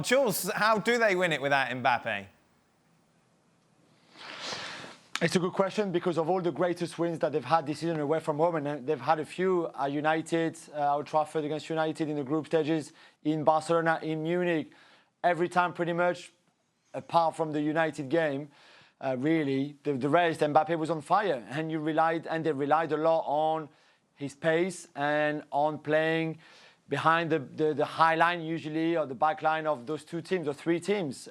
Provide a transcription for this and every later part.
Jules, how do they win it without Mbappe? It's a good question because of all the greatest wins that they've had this season away from home, and they've had a few at United, Old Trafford against United in the group stages, in Barcelona, in Munich. Every time pretty much, apart from the United game, really, the rest, Mbappe was on fire. And they relied a lot on his pace and on playing behind the high line usually, or the back line of those two teams or three teams.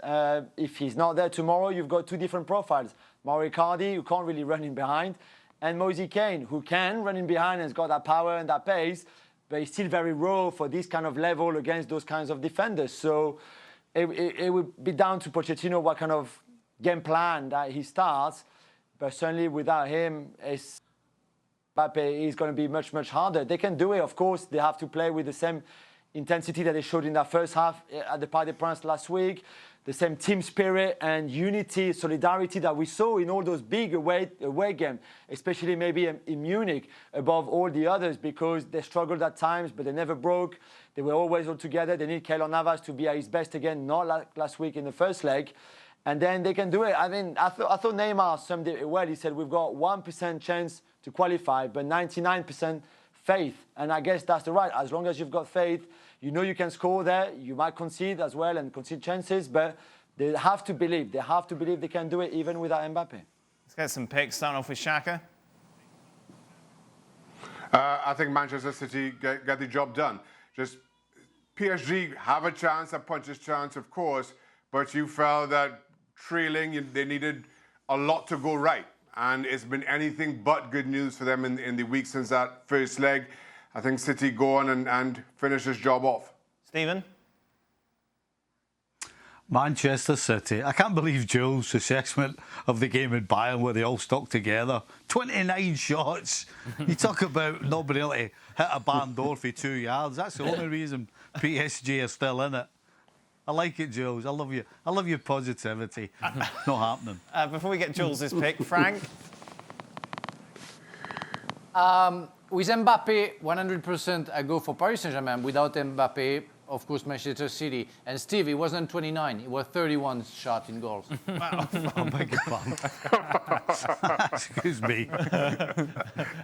If he's not there tomorrow, you've got two different profiles. Mauro Icardi, who can't really run in behind, and Moise Kean, who can run in behind and has got that power and that pace, but he's still very raw for this kind of level against those kinds of defenders. So it would be down to Pochettino what kind of game plan that he starts, but certainly without him, Mbappe is going to be much, much harder. They can do it, of course. They have to play with the same intensity that they showed in that first half at the Parc des Princes last week, the same team spirit and unity, solidarity that we saw in all those big away games, especially maybe in Munich above all the others, because they struggled at times, but they never broke. They were always all together. They need Keylor Navas to be at his best again, not like last week in the first leg. And then they can do it. I mean, I thought Neymar summed it well. He said, we've got 1% chance to qualify, but 99% faith. And I guess that's the right. As long as you've got faith, you know you can score there. You might concede as well and concede chances, but they have to believe. They have to believe they can do it even without Mbappe. Let's get some picks, starting off with Shaka. I think Manchester City get the job done. Just PSG have a chance, a puncher's chance, of course, but you felt that trailing, they needed a lot to go right. And it's been anything but good news for them in the week since that first leg. I think City go on and finish this job off. Stephen? Manchester City. I can't believe Jules' assessment of the game in Bayern where they all stuck together. 29 shots. You talk about not being able to hit a barn door for 2 yards. That's the only reason PSG are still in it. I like it, Jules. I love you. I love your positivity. Not happening. Before we get Jules' pick, Frank? With Mbappe, 100% I go for Paris Saint-Germain. Without Mbappe, of course, Manchester City. And Steve, he wasn't 29. He was 31 shot in goals. Wow. Oh, beg your pardon. Excuse me.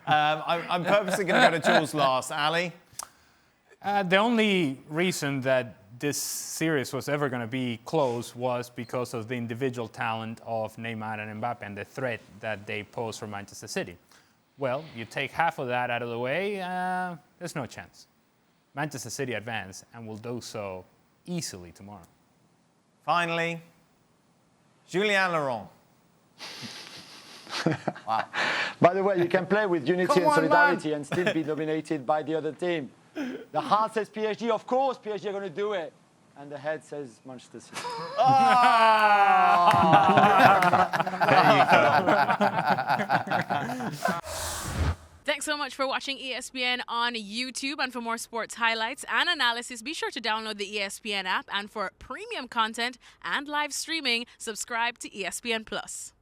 I'm purposely going to go to Jules last. Ali? The only reason that this series was ever going to be close was because of the individual talent of Neymar and Mbappe and the threat that they pose for Manchester City. Well, you take half of that out of the way, there's no chance. Manchester City advance and will do so easily tomorrow. Finally, Julien Laurent. Wow. By the way, you can play with unity and solidarity and still be dominated by the other team. The heart says PSG, of course PSG are going to do it. And the head says Manchester City. Oh! There you go. Thanks so much for watching ESPN on YouTube. And for more sports highlights and analysis, be sure to download the ESPN app. And for premium content and live streaming, subscribe to ESPN Plus.